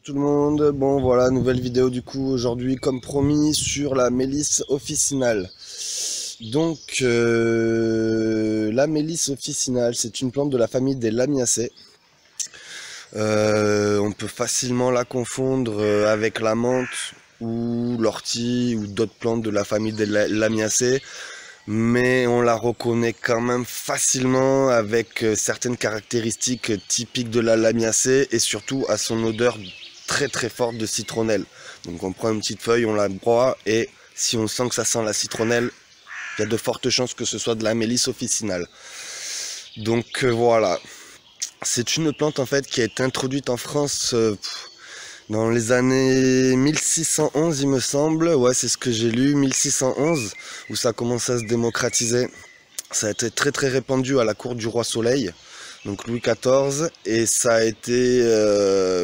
tout le monde, bon voilà, nouvelle vidéo du coup aujourd'hui comme promis sur la mélisse officinale. Donc la mélisse officinale, c'est une plante de la famille des Lamiacées. On peut facilement la confondre avec la menthe ou l'ortie ou d'autres plantes de la famille des Lamiacées, mais on la reconnaît quand même facilement avec certaines caractéristiques typiques de la Lamiacée et surtout à son odeur très forte de citronnelle. Donc on prend une petite feuille, on la broie et si on sent que ça sent la citronnelle, il y a de fortes chances que ce soit de la mélisse officinale. Donc voilà, c'est une plante en fait qui a été introduite en France dans les années 1611 il me semble, ouais c'est ce que j'ai lu, 1611, où ça a commencé à se démocratiser. Ça a été très répandu à la cour du roi Soleil, donc Louis XIV, et ça a été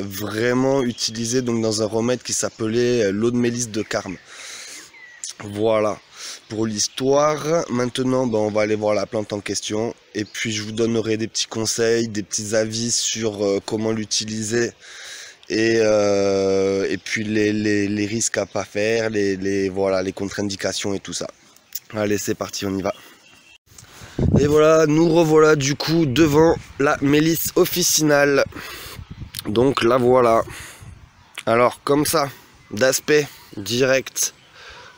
vraiment utilisé donc dans un remède qui s'appelait l'eau de mélisse de Carme. Voilà pour l'histoire. Maintenant on va aller voir la plante en question, et puis je vous donnerai des petits conseils, des petits avis sur comment l'utiliser. Et puis les risques à pas faire, voilà, les contre-indications et tout ça. Allez, c'est parti, on y va. Et voilà, nous revoilà du coup devant la mélisse officinale. Donc la voilà. Alors comme ça, d'aspect direct,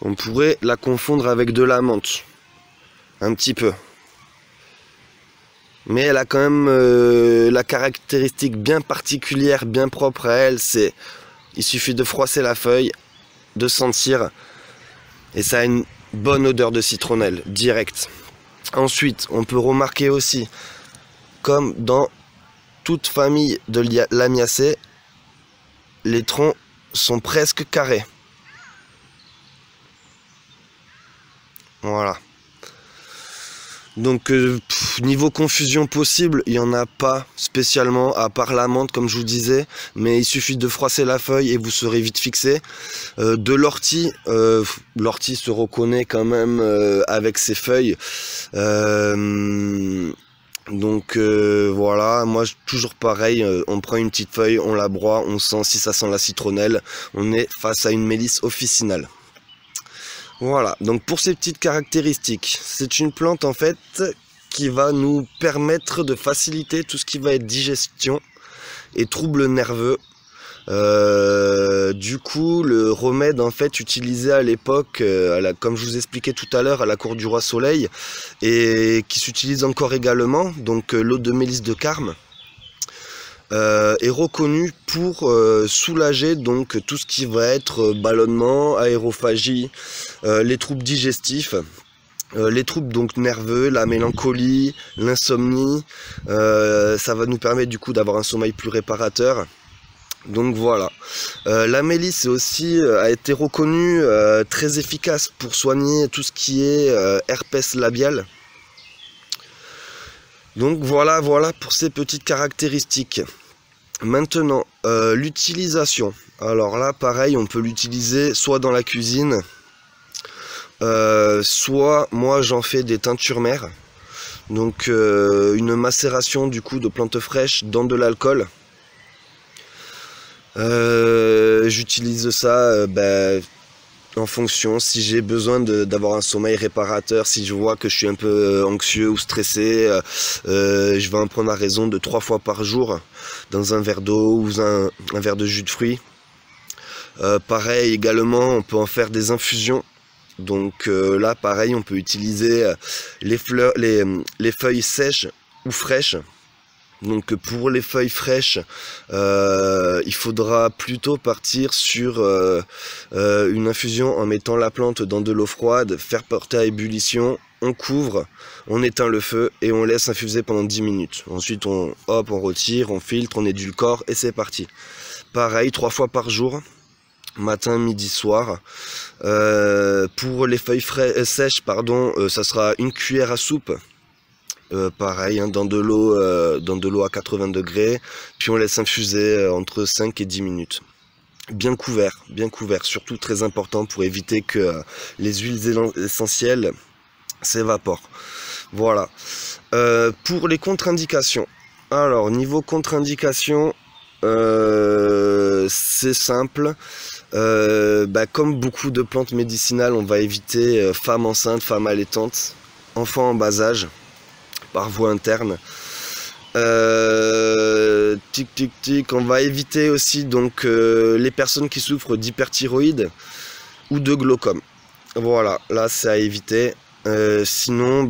on pourrait la confondre avec de la menthe. Un petit peu. Mais elle a quand même la caractéristique bien particulière, bien propre à elle, c'est il suffit de froisser la feuille, de sentir, et ça a une bonne odeur de citronnelle, directe. Ensuite, on peut remarquer aussi, comme dans toute famille de Lamiacées, les troncs sont presque carrés. Voilà. Donc niveau confusion possible, il n'y en a pas spécialement, à part la menthe comme je vous disais, mais il suffit de froisser la feuille et vous serez vite fixé. De l'ortie, l'ortie se reconnaît quand même avec ses feuilles. Donc voilà, moi toujours pareil, on prend une petite feuille, on la broie, on sent si ça sent la citronnelle, on est face à une mélisse officinale. Voilà, donc pour ces petites caractéristiques, c'est une plante en fait qui va nous permettre de faciliter tout ce qui va être digestion et troubles nerveux. Du coup, le remède en fait utilisé à l'époque, comme je vous expliquais tout à l'heure, à la cour du roi Soleil, et qui s'utilise encore également, donc l'eau de mélisse de Carme, est reconnu pour soulager donc tout ce qui va être ballonnement, aérophagie, les troubles digestifs, les troubles donc nerveux, la mélancolie, l'insomnie. Ça va nous permettre du coup d'avoir un sommeil plus réparateur. Donc voilà, la mélisse aussi a été reconnue très efficace pour soigner tout ce qui est herpès labial. Donc voilà pour ces petites caractéristiques. Maintenant, l'utilisation. Alors là, pareil, on peut l'utiliser soit dans la cuisine, soit moi j'en fais des teintures mères. Donc une macération du coup de plantes fraîches dans de l'alcool. J'utilise ça en fonction, si j'ai besoin d'avoir un sommeil réparateur, si je vois que je suis un peu anxieux ou stressé, je vais en prendre à raison de 3 fois par jour dans un verre d'eau ou un verre de jus de fruits. Pareil également, on peut en faire des infusions. Donc là pareil, on peut utiliser les feuilles sèches ou fraîches. Donc pour les feuilles fraîches, il faudra plutôt partir sur une infusion en mettant la plante dans de l'eau froide, faire porter à ébullition, on couvre, on éteint le feu et on laisse infuser pendant 10 minutes. Ensuite on retire, on filtre, on édulcore et c'est parti. Pareil, 3 fois par jour, matin, midi, soir. Pour les feuilles sèches, ça sera une cuillère à soupe. Pareil, hein, dans de l'eau à 80 degrés, puis on laisse infuser entre 5 et 10 minutes. Bien couvert, surtout très important pour éviter que les huiles essentielles s'évaporent. Voilà. Pour les contre-indications. Alors, niveau contre-indications, c'est simple. Comme beaucoup de plantes médicinales, on va éviter femmes enceintes, femmes allaitantes, enfants en bas âge, par voie interne. Tic tic tic, on va éviter aussi donc les personnes qui souffrent d'hyperthyroïde ou de glaucome. Voilà, là c'est à éviter. Sinon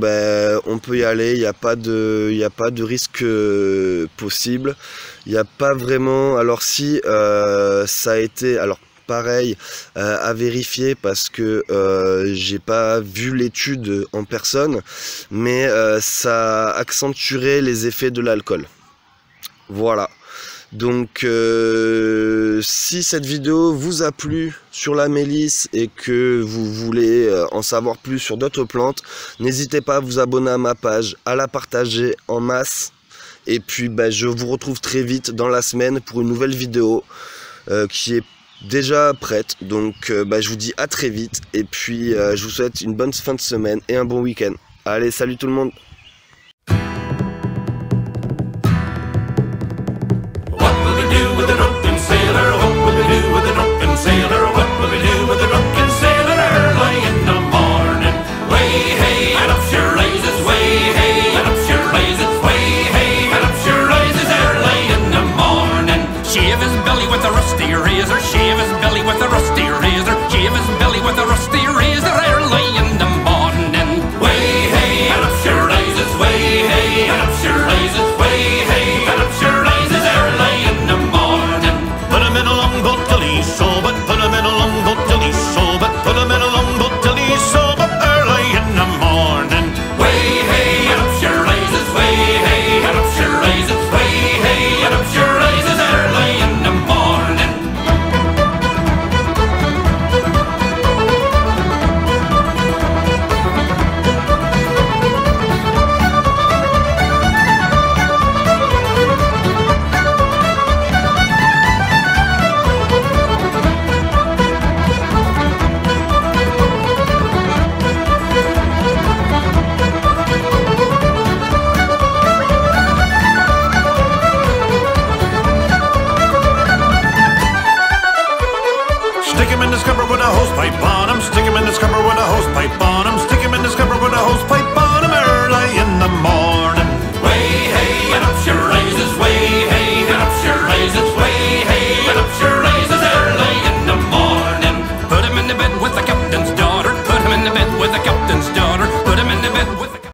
on peut y aller, il n'y a pas de risque possible. Il n'y a pas vraiment, alors si ça a été, alors pareil, à vérifier parce que j'ai pas vu l'étude en personne, mais ça accentuerait les effets de l'alcool. Voilà. Donc si cette vidéo vous a plu sur la mélisse et que vous voulez en savoir plus sur d'autres plantes, n'hésitez pas à vous abonner à ma page, à la partager en masse. Et puis je vous retrouve très vite dans la semaine pour une nouvelle vidéo qui est déjà prête. Donc je vous dis à très vite et puis je vous souhaite une bonne fin de semaine et un bon week-end. Allez, salut tout le monde. Stick him in the scupper with a hosepipe bomb.